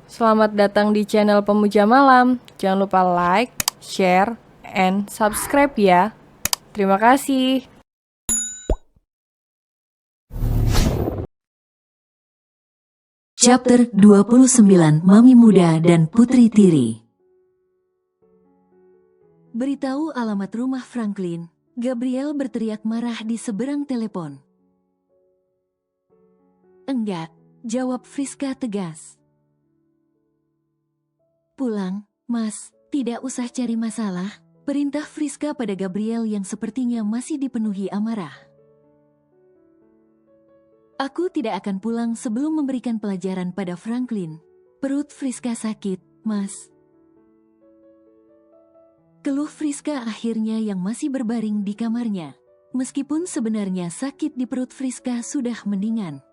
Selamat datang di channel Pemuja Malam. Jangan lupa like, share, and subscribe ya. Terima kasih. Chapter 29 Mami Muda dan Putri Tiri. Beritahu alamat rumah Franklin. Gabriel berteriak marah di seberang telepon. Enggak, jawab Friska tegas. Pulang, Mas, tidak usah cari masalah, perintah Friska pada Gabriel yang sepertinya masih dipenuhi amarah. Aku tidak akan pulang sebelum memberikan pelajaran pada Franklin. Perut Friska sakit, Mas. Keluh Friska akhirnya yang masih berbaring di kamarnya. Meskipun sebenarnya sakit di perut Friska sudah mendingan.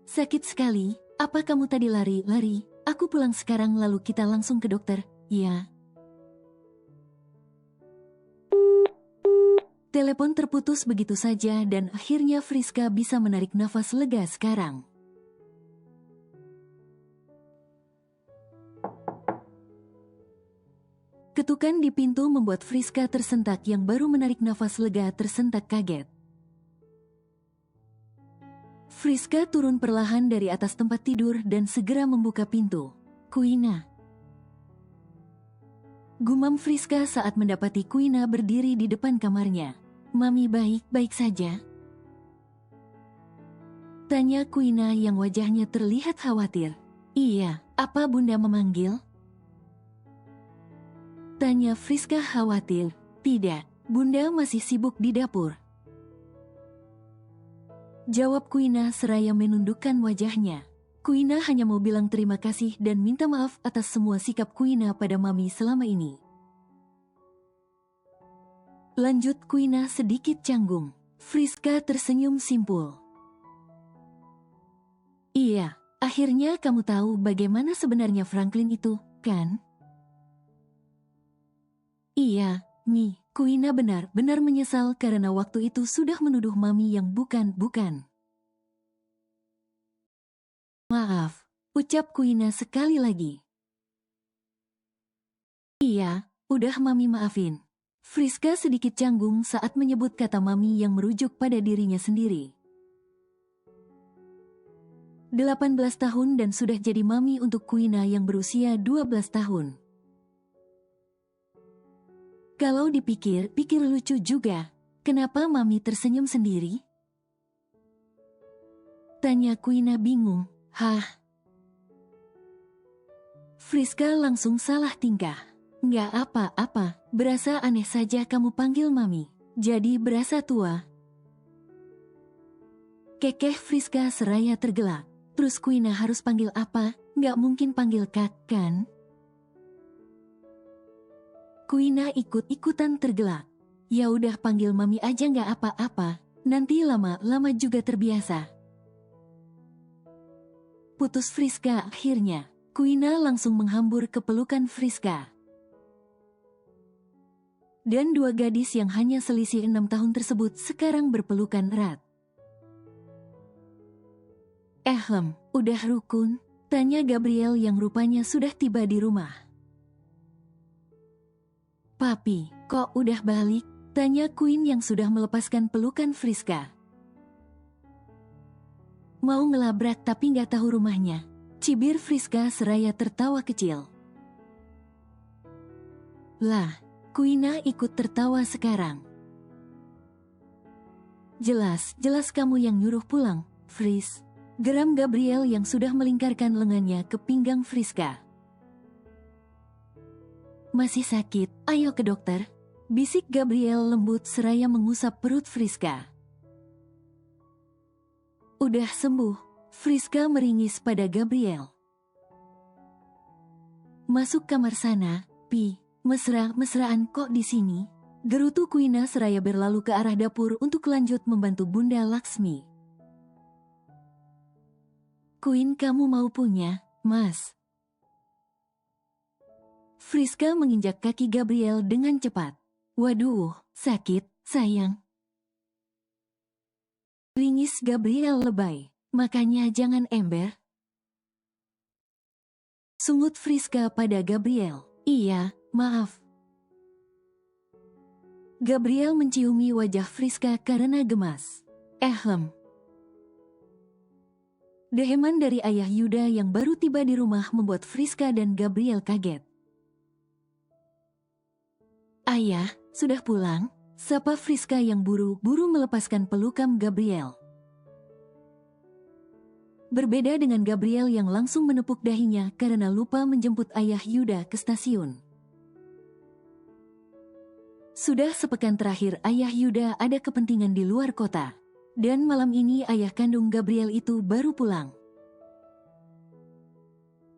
Sakit sekali, apa kamu tadi lari-lari? Aku pulang sekarang lalu kita langsung ke dokter, ya. Telepon terputus begitu saja dan akhirnya Friska bisa menarik nafas lega sekarang. Ketukan di pintu membuat Friska tersentak yang baru menarik nafas lega tersentak kaget. Friska turun perlahan dari atas tempat tidur dan segera membuka pintu. Kuina. Gumam Friska saat mendapati Kuina berdiri di depan kamarnya. Mami baik-baik saja? Tanya Kuina yang wajahnya terlihat khawatir. Iya, apa bunda memanggil? Tanya Friska khawatir. Tidak, bunda masih sibuk di dapur. Jawab Kuina seraya menundukkan wajahnya. Kuina hanya mau bilang terima kasih dan minta maaf atas semua sikap Kuina pada Mami selama ini. Lanjut Kuina sedikit canggung. Friska tersenyum simpul. Iya, akhirnya kamu tahu bagaimana sebenarnya Franklin itu, kan? Iya, Mi. Kuina benar-benar menyesal karena waktu itu sudah menuduh Mami yang bukan-bukan. Maaf, ucap Kuina sekali lagi. Iya, udah Mami maafin. Friska sedikit canggung saat menyebut kata Mami yang merujuk pada dirinya sendiri. 18 tahun dan sudah jadi Mami untuk Kuina yang berusia 12 tahun. Kalau dipikir-pikir lucu juga. Kenapa Mami tersenyum sendiri? Tanya Kuina bingung. Hah? Friska langsung salah tingkah. Nggak apa-apa, berasa aneh saja kamu panggil Mami. Jadi berasa tua. Kekeh Friska seraya tergelak. Terus Kuina harus panggil apa? Nggak mungkin panggil Kak, kan? Kuina ikut-ikutan tergelak. Ya udah panggil Mami aja nggak apa-apa. Nanti lama-lama juga terbiasa. Putus Friska akhirnya. Kuina langsung menghambur ke pelukan Friska. Dan dua gadis yang hanya selisih 6 tahun tersebut sekarang berpelukan erat. Udah rukun? Tanya Gabriel yang rupanya sudah tiba di rumah. Papi, kok udah balik? Tanya Queen yang sudah melepaskan pelukan Friska. Mau ngelabrak tapi nggak tahu rumahnya. Cibir Friska seraya tertawa kecil. Lah, Kuina ikut tertawa sekarang. Jelas kamu yang nyuruh pulang, Fris. Geram Gabriel yang sudah melingkarkan lengannya ke pinggang Friska. Masih sakit, ayo ke dokter. Bisik Gabriel lembut seraya mengusap perut Friska. Udah sembuh, Friska meringis pada Gabriel. Masuk kamar sana, Pi. Mesra-mesraan kok di sini? Gerutu Kuina seraya berlalu ke arah dapur untuk lanjut membantu Bunda Laksmi. Queen kamu mau punya, Mas? Friska menginjak kaki Gabriel dengan cepat. Waduh, sakit, sayang. Ringis Gabriel lebay. Makanya jangan ember. Sungut Friska pada Gabriel. Iya, maaf. Gabriel menciumi wajah Friska karena gemas. Deheman dari ayah Yuda yang baru tiba di rumah membuat Friska dan Gabriel kaget. Ayah, sudah pulang? Sapa Friska yang buru-buru melepaskan pelukan Gabriel. Berbeda dengan Gabriel yang langsung menepuk dahinya karena lupa menjemput ayah Yuda ke stasiun. Sudah sepekan terakhir ayah Yuda ada kepentingan di luar kota. Dan malam ini ayah kandung Gabriel itu baru pulang.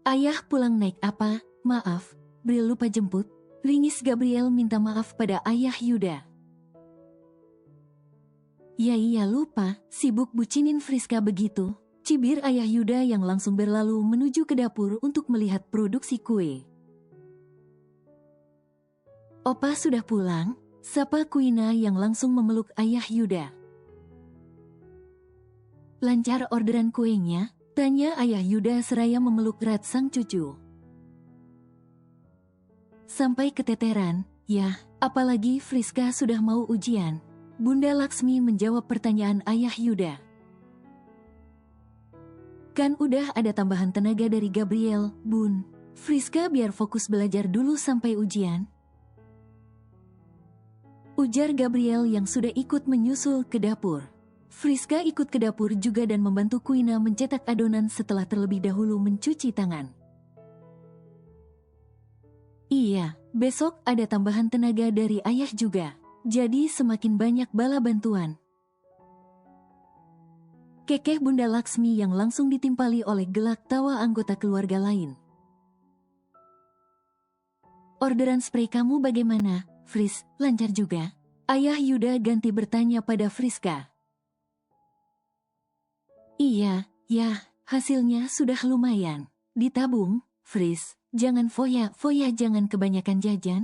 Ayah pulang naik apa? Maaf, Bril lupa jemput. Ringis Gabriel minta maaf pada ayah Yuda. Ya iya lupa, sibuk bucinin Friska begitu. Cibir ayah Yuda yang langsung berlalu menuju ke dapur untuk melihat produksi kue. Opa sudah pulang? Sapa Kuina yang langsung memeluk ayah Yuda. Lancar orderan kuenya? Tanya ayah Yuda seraya memeluk erat sang cucu. Sampai keteteran, ya, apalagi Friska sudah mau ujian. Bunda Laksmi menjawab pertanyaan ayah Yuda. Kan udah ada tambahan tenaga dari Gabriel, Bun. Friska biar fokus belajar dulu sampai ujian. Ujar Gabriel yang sudah ikut menyusul ke dapur. Friska ikut ke dapur juga dan membantu Kuina mencetak adonan setelah terlebih dahulu mencuci tangan. Iya, besok ada tambahan tenaga dari ayah juga. Jadi semakin banyak bala bantuan. Kekeh Bunda Laksmi yang langsung ditimpali oleh gelak tawa anggota keluarga lain. Orderan spray kamu bagaimana, Fris? Lancar juga? Ayah Yuda ganti bertanya pada Friska. Iya, ya, hasilnya sudah lumayan. Ditabung, Fris, jangan foya-foya jangan kebanyakan jajan.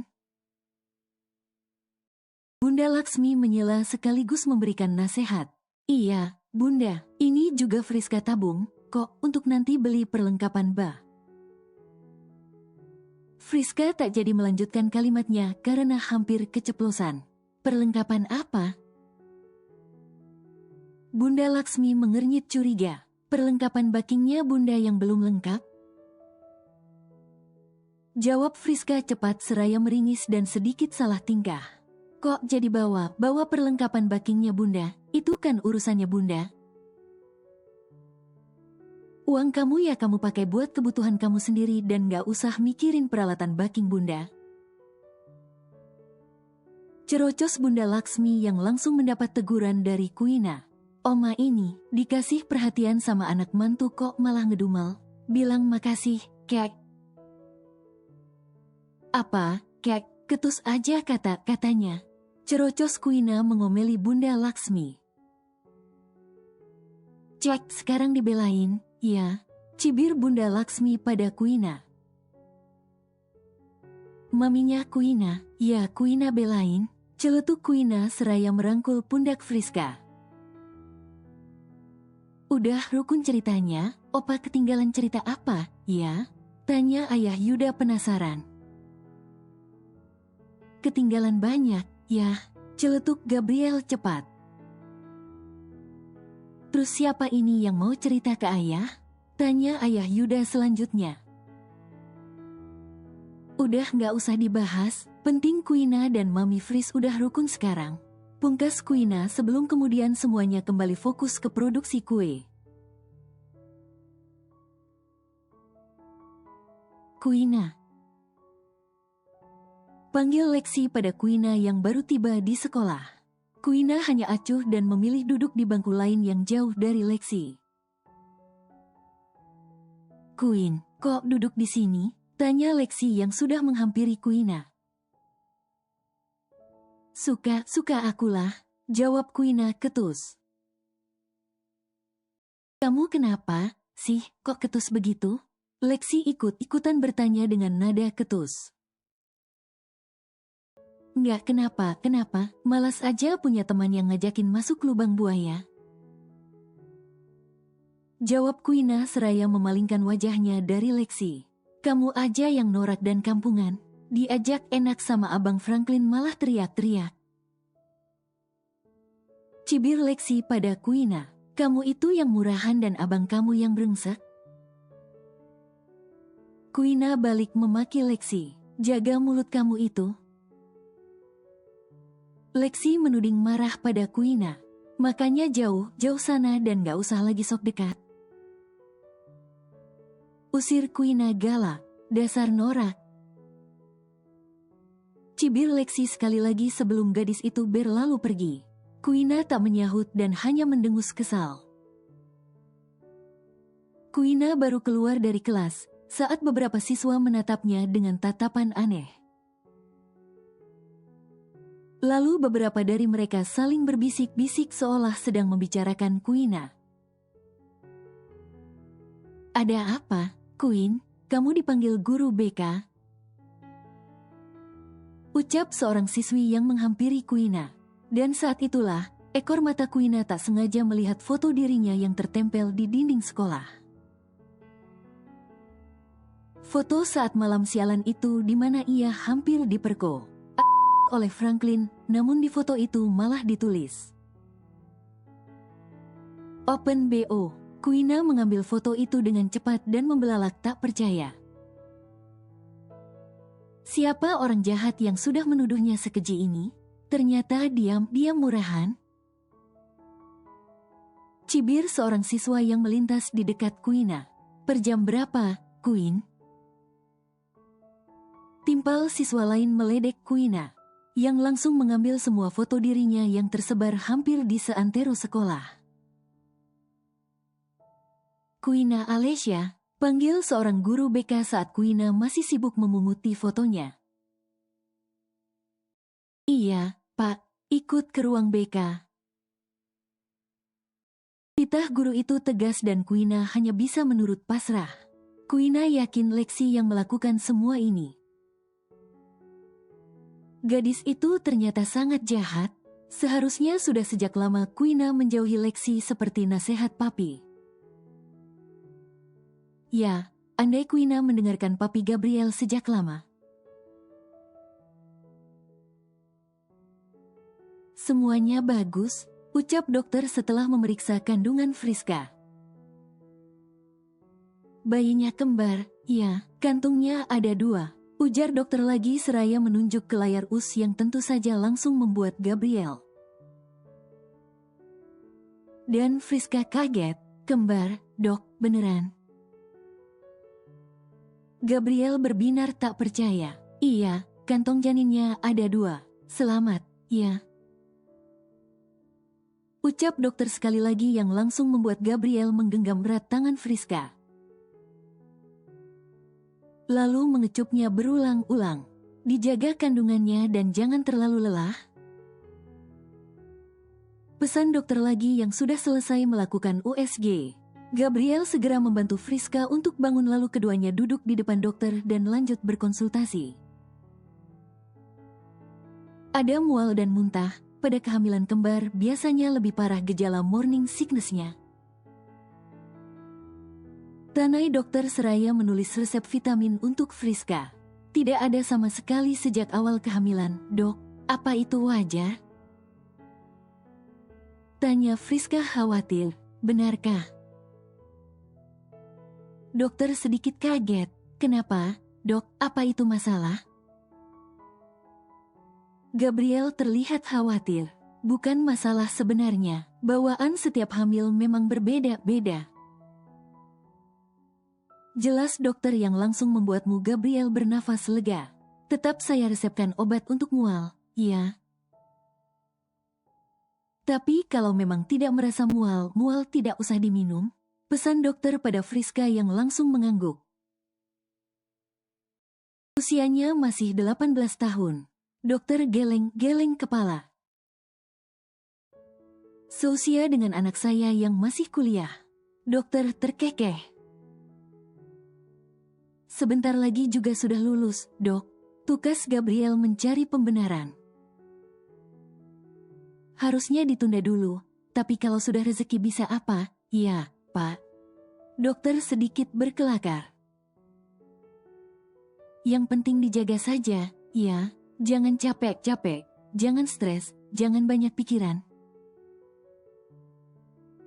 Bunda Laksmi menyela sekaligus memberikan nasihat. Iya, Bunda, ini juga Friska tabung, kok untuk nanti beli perlengkapan bah. Friska tak jadi melanjutkan kalimatnya karena hampir keceplosan. Perlengkapan apa? Bunda Laksmi mengernyit curiga. Perlengkapan bakingnya Bunda yang belum lengkap? Jawab Friska cepat seraya meringis dan sedikit salah tingkah. Kok jadi bawa perlengkapan bakingnya Bunda? Itu kan urusannya Bunda. Uang kamu ya kamu pakai buat kebutuhan kamu sendiri dan gak usah mikirin peralatan baking Bunda. Cerocos Bunda Laksmi yang langsung mendapat teguran dari Kuina. Oma ini dikasih perhatian sama anak mantu kok malah ngedumel. Bilang makasih, Kek. Apa, Kek? Ketus aja katanya. Cerocos Kuina mengomeli Bunda Laksmi. Cek sekarang dibelain, ya. Cibir Bunda Laksmi pada Kuina. Maminya Kuina, ya Kuina belain. Celetuk Kuina seraya merangkul pundak Friska. Udah rukun ceritanya, Opa ketinggalan cerita apa, ya? Tanya ayah Yuda penasaran. Ketinggalan banyak, ya? Celetuk Gabriel cepat. Terus siapa ini yang mau cerita ke ayah? Tanya ayah Yuda selanjutnya. Udah gak usah dibahas, penting Kuina dan Mami Fris udah rukun sekarang. Pungkas Kuina sebelum kemudian semuanya kembali fokus ke produksi kue. Kuina. Panggil Lexi pada Kuina yang baru tiba di sekolah. Kuina hanya acuh dan memilih duduk di bangku lain yang jauh dari Lexi. Queen, kok duduk di sini? Tanya Lexi yang sudah menghampiri Kuina. Suka akulah, jawab Kuina ketus. Kamu kenapa, sih, kok ketus begitu? Lexi ikut-ikutan bertanya dengan nada ketus. Nggak kenapa, malas aja punya teman yang ngajakin masuk lubang buaya. Jawab Kuina seraya memalingkan wajahnya dari Lexi. Kamu aja yang norak dan kampungan. Diajak enak sama Abang Franklin malah teriak-teriak. Cibir Lexi pada Quina. Kamu itu yang murahan dan abang kamu yang brengsek. Quina balik memaki Lexi. Jaga mulut kamu itu. Lexi menuding marah pada Quina. Makanya jauh sana dan gak usah lagi sok dekat. Usir Quina galak. Dasar norak. Cibir Lexi sekali lagi sebelum gadis itu berlalu pergi. Quina tak menyahut dan hanya mendengus kesal. Quina baru keluar dari kelas saat beberapa siswa menatapnya dengan tatapan aneh. Lalu beberapa dari mereka saling berbisik-bisik seolah sedang membicarakan Quina. Ada apa, Queen? Kamu dipanggil guru BK? Ucap seorang siswi yang menghampiri Quina. Dan saat itulah, ekor mata Quina tak sengaja melihat foto dirinya yang tertempel di dinding sekolah. Foto saat malam sialan itu di mana ia hampir diperkosa oleh Franklin, namun di foto itu malah ditulis Open BO. Quina mengambil foto itu dengan cepat dan membelalak tak percaya. Siapa orang jahat yang sudah menuduhnya sekeji ini? Ternyata diam murahan. Cibir seorang siswa yang melintas di dekat Quina. Per jam berapa, Queen? Timpal siswa lain meledek Quina, yang langsung mengambil semua foto dirinya yang tersebar hampir di seantero sekolah. Quina Alessia, panggil seorang guru BK saat Quina masih sibuk memunguti fotonya. Iya, Pak, ikut ke ruang BK. Titah guru itu tegas dan Quina hanya bisa menurut pasrah. Quina yakin Lexi yang melakukan semua ini. Gadis itu ternyata sangat jahat. Seharusnya sudah sejak lama Quina menjauhi Lexi seperti nasihat papi. Ya, andai Quina mendengarkan papi Gabriel sejak lama. Semuanya bagus, ucap dokter setelah memeriksa kandungan Friska. Bayinya kembar, ya, kantungnya ada 2, ujar dokter lagi seraya menunjuk ke layar us yang tentu saja langsung membuat Gabriel dan Friska kaget. Kembar, dok, beneran? Gabriel berbinar tak percaya. Iya, kantong janinnya ada 2, selamat, ya. Ucap dokter sekali lagi yang langsung membuat Gabriel menggenggam erat tangan Friska. Lalu mengecupnya berulang-ulang. Dijaga kandungannya dan jangan terlalu lelah. Pesan dokter lagi yang sudah selesai melakukan USG. Gabriel segera membantu Friska untuk bangun lalu keduanya duduk di depan dokter dan lanjut berkonsultasi. Ada mual dan muntah. Pada kehamilan kembar biasanya lebih parah gejala morning sickness-nya. Tanai dokter seraya menulis resep vitamin untuk Friska. Tidak ada sama sekali sejak awal kehamilan, dok. Apa itu wajar? Tanya Friska khawatir. Benarkah? Dokter sedikit kaget. Kenapa, dok? Apa itu masalah? Gabriel terlihat khawatir. Bukan masalah sebenarnya. Bawaan setiap hamil memang berbeda-beda. Jelas dokter yang langsung membuatmu Gabriel bernafas lega. Tetap saya resepkan obat untuk mual, ya. Tapi kalau memang tidak merasa mual tidak usah diminum. Pesan dokter pada Friska yang langsung mengangguk. Usianya masih 18 tahun. Dokter geleng-geleng kepala. Seusia dengan anak saya yang masih kuliah. Dokter terkekeh. Sebentar lagi juga sudah lulus, dok. Tukas Gabriel mencari pembenaran. Harusnya ditunda dulu, tapi kalau sudah rezeki bisa apa? Ya, Pak. Dokter sedikit berkelakar. yang penting dijaga saja, ya. Jangan capek-capek, jangan stres, jangan banyak pikiran.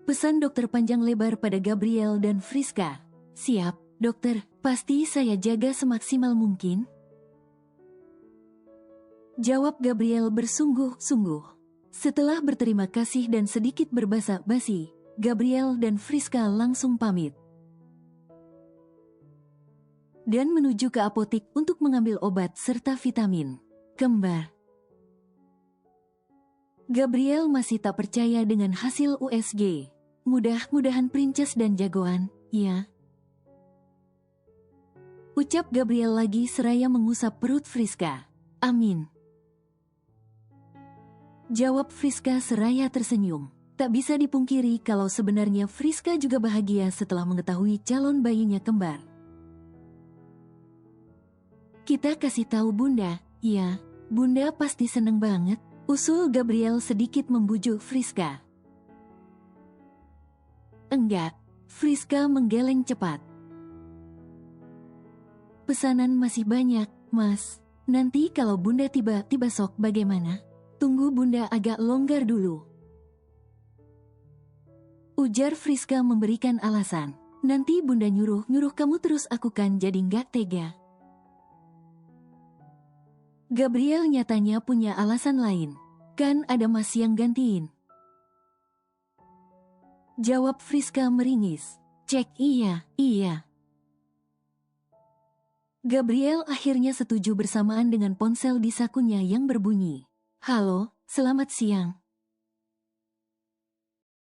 Pesan dokter panjang lebar pada Gabriel dan Friska. Siap, dokter, pasti saya jaga semaksimal mungkin. Jawab Gabriel bersungguh-sungguh. Setelah berterima kasih dan sedikit berbasa-basi, Gabriel dan Friska langsung pamit dan menuju ke apotik untuk mengambil obat serta vitamin. Kembar. Gabriel masih tak percaya dengan hasil USG. Mudah-mudahan Princess dan jagoan, ya. Ucap Gabriel lagi seraya mengusap perut Friska. Amin. Jawab Friska seraya tersenyum. Tak bisa dipungkiri kalau sebenarnya Friska juga bahagia setelah mengetahui calon bayinya kembar. Kita kasih tahu Bunda, ya, Bunda pasti seneng banget, usul Gabriel sedikit membujuk Friska. Enggak, Friska menggeleng cepat. Pesanan masih banyak, Mas. Nanti kalau Bunda tiba-tiba sok bagaimana? Tunggu Bunda agak longgar dulu. Ujar Friska memberikan alasan. Nanti Bunda nyuruh kamu terus aku kan jadi nggak tega. Gabriel nyatanya punya alasan lain. Kan ada Mas yang gantiin. Jawab Friska meringis. Cek iya. Gabriel akhirnya setuju bersamaan dengan ponsel di sakunya yang berbunyi. Halo, selamat siang.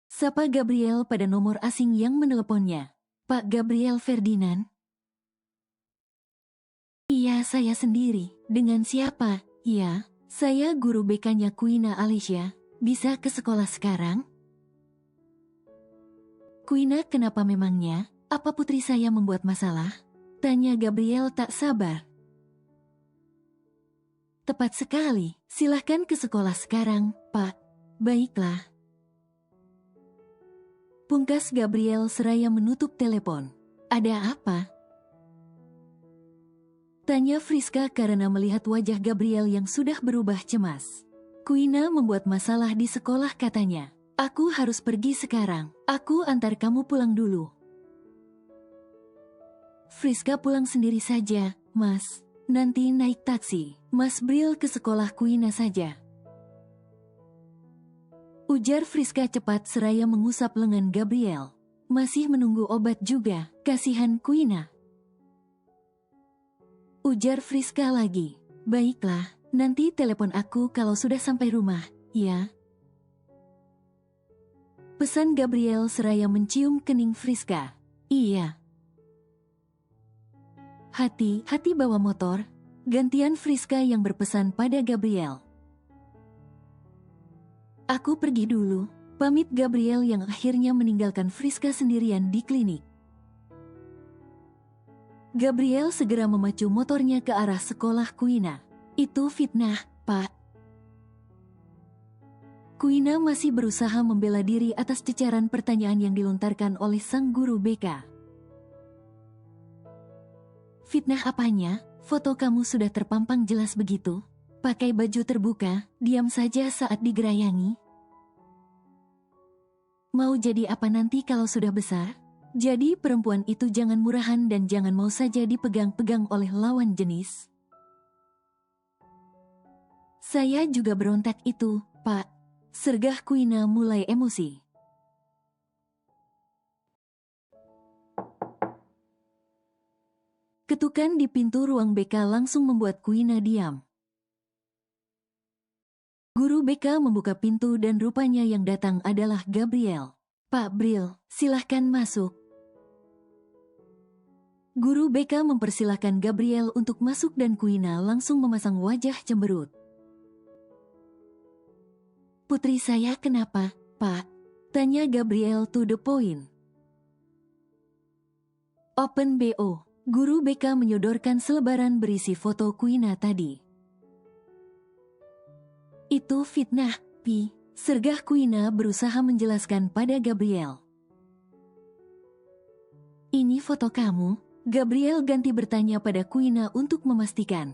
Sapa Gabriel pada nomor asing yang meneleponnya. Pak Gabriel Ferdinand? Iya, saya sendiri. Dengan siapa? Iya, saya guru BK-nya Queena Alicia. Bisa ke sekolah sekarang? Queena, kenapa memangnya? Apa putri saya membuat masalah? Tanya Gabriel tak sabar. Tepat sekali, silahkan ke sekolah sekarang, Pak. Baiklah. Pungkas Gabriel seraya menutup telepon. Ada apa? Tanya Friska karena melihat wajah Gabriel yang sudah berubah cemas. Queena membuat masalah di sekolah katanya. Aku harus pergi sekarang. Aku antar kamu pulang dulu. Friska pulang sendiri saja, Mas. Nanti naik taksi. Mas Bril ke sekolah Queena saja. Ujar Friska cepat seraya mengusap lengan Gabriel. Masih menunggu obat juga, kasihan Queena. Ujar Friska lagi. Baiklah, nanti telepon aku kalau sudah sampai rumah, ya. Pesan Gabriel seraya mencium kening Friska. Iya. Hati-hati bawa motor. Gantian Friska yang berpesan pada Gabriel. Aku pergi dulu. Pamit Gabriel yang akhirnya meninggalkan Friska sendirian di klinik. Gabriel segera memacu motornya ke arah sekolah Queena. Itu fitnah, Pak. Queena masih berusaha membela diri atas cecaran pertanyaan yang dilontarkan oleh sang guru BK. Fitnah apanya? Foto kamu sudah terpampang jelas begitu. Pakai baju terbuka, diam saja saat digerayangi. Mau jadi apa nanti kalau sudah besar? Jadi perempuan itu jangan murahan dan jangan mau saja dipegang-pegang oleh lawan jenis. Saya juga berontak itu, Pak. Sergah Queena mulai emosi. Ketukan di pintu ruang BK langsung membuat Queena diam. Guru BK membuka pintu dan rupanya yang datang adalah Gabriel. Pak Bril, silahkan masuk. Guru BK mempersilahkan Gabriel untuk masuk dan Queena langsung memasang wajah cemberut. Putri saya kenapa, Pak? Tanya Gabriel to the point. Open BO. Guru BK menyodorkan selebaran berisi foto Queena tadi. Itu fitnah, Pi. Sergah Queena berusaha menjelaskan pada Gabriel. Ini foto kamu. Gabriel ganti bertanya pada Kuina untuk memastikan.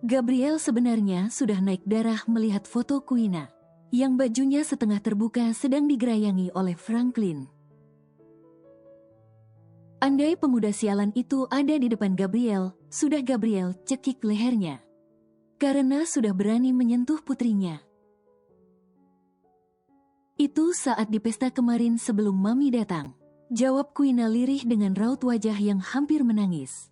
Gabriel sebenarnya sudah naik darah melihat foto Kuina, yang bajunya setengah terbuka sedang digerayangi oleh Franklin. Andai pemuda sialan itu ada di depan Gabriel, sudah Gabriel cekik lehernya. Karena sudah berani menyentuh putrinya. Itu saat di pesta kemarin sebelum Mami datang. Jawab Kuina lirih dengan raut wajah yang hampir menangis.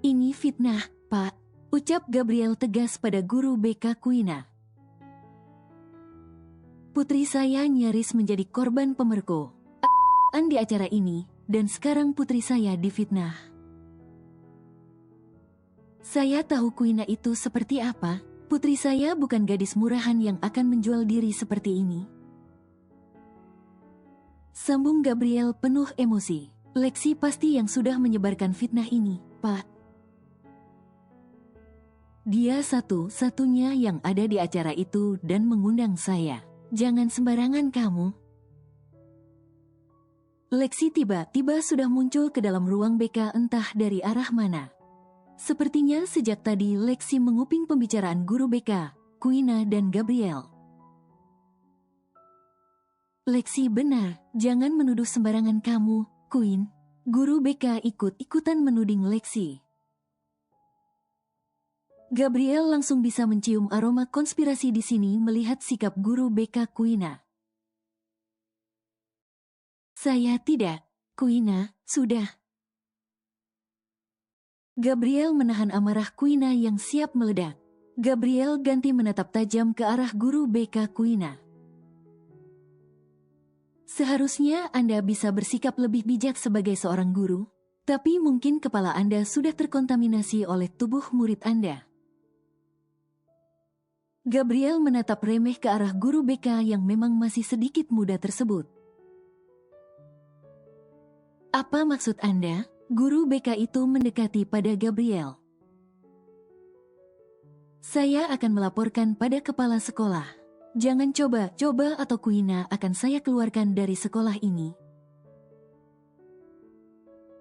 Ini fitnah, Pak, ucap Gabriel tegas pada guru BK Kuina. Putri saya nyaris menjadi korban pemerkosa di acara ini, dan sekarang putri saya difitnah. Saya tahu Kuina itu seperti apa. Putri saya bukan gadis murahan yang akan menjual diri seperti ini. Sambung Gabriel penuh emosi. Lexi pasti yang sudah menyebarkan fitnah ini, Pak. Dia satu-satunya yang ada di acara itu dan mengundang saya. Jangan sembarangan kamu. Lexi tiba-tiba sudah muncul ke dalam ruang BK entah dari arah mana. Sepertinya sejak tadi Lexi menguping pembicaraan guru BK, Kuina dan Gabriel. Lexi benar, jangan menuduh sembarangan kamu, Queen. Guru BK ikut-ikutan menuding Lexi. Gabriel langsung bisa mencium aroma konspirasi di sini melihat sikap guru BK Kuina. Saya tidak, Kuina, sudah. Gabriel menahan amarah Kuina yang siap meledak. Gabriel ganti menatap tajam ke arah guru BK Kuina. Seharusnya Anda bisa bersikap lebih bijak sebagai seorang guru, tapi mungkin kepala Anda sudah terkontaminasi oleh tubuh murid Anda. Gabriel menatap remeh ke arah guru BK yang memang masih sedikit muda tersebut. Apa maksud Anda? Guru BK itu mendekati pada Gabriel. Saya akan melaporkan pada kepala sekolah. Jangan coba-coba atau Kuina akan saya keluarkan dari sekolah ini.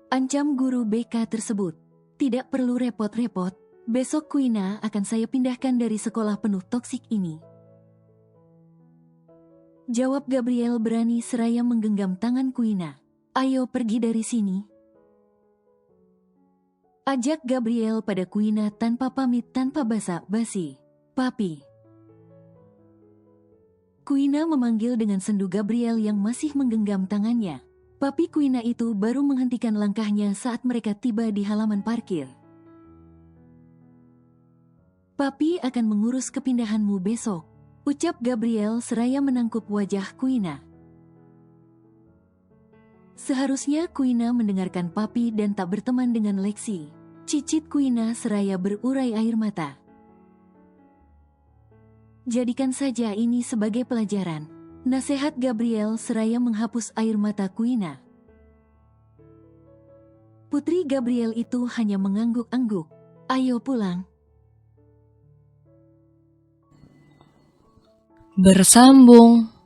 Ancam guru BK tersebut. Tidak perlu repot-repot. Besok Kuina akan saya pindahkan dari sekolah penuh toksik ini. Jawab Gabriel berani seraya menggenggam tangan Kuina. Ayo pergi dari sini. Ajak Gabriel pada Kuina tanpa pamit tanpa basa-basi. Papi. Kuina memanggil dengan sendu Gabriel yang masih menggenggam tangannya. Papi Kuina itu baru menghentikan langkahnya saat mereka tiba di halaman parkir. Papi akan mengurus kepindahanmu besok, ucap Gabriel seraya menangkup wajah Kuina. Seharusnya Kuina mendengarkan Papi dan tak berteman dengan Lexi. Cicit Kuina seraya berurai air mata. Jadikan saja ini sebagai pelajaran. Nasihat Gabriel seraya menghapus air mata Kuina. Putri Gabriel itu hanya mengangguk-angguk. Ayo pulang. Bersambung.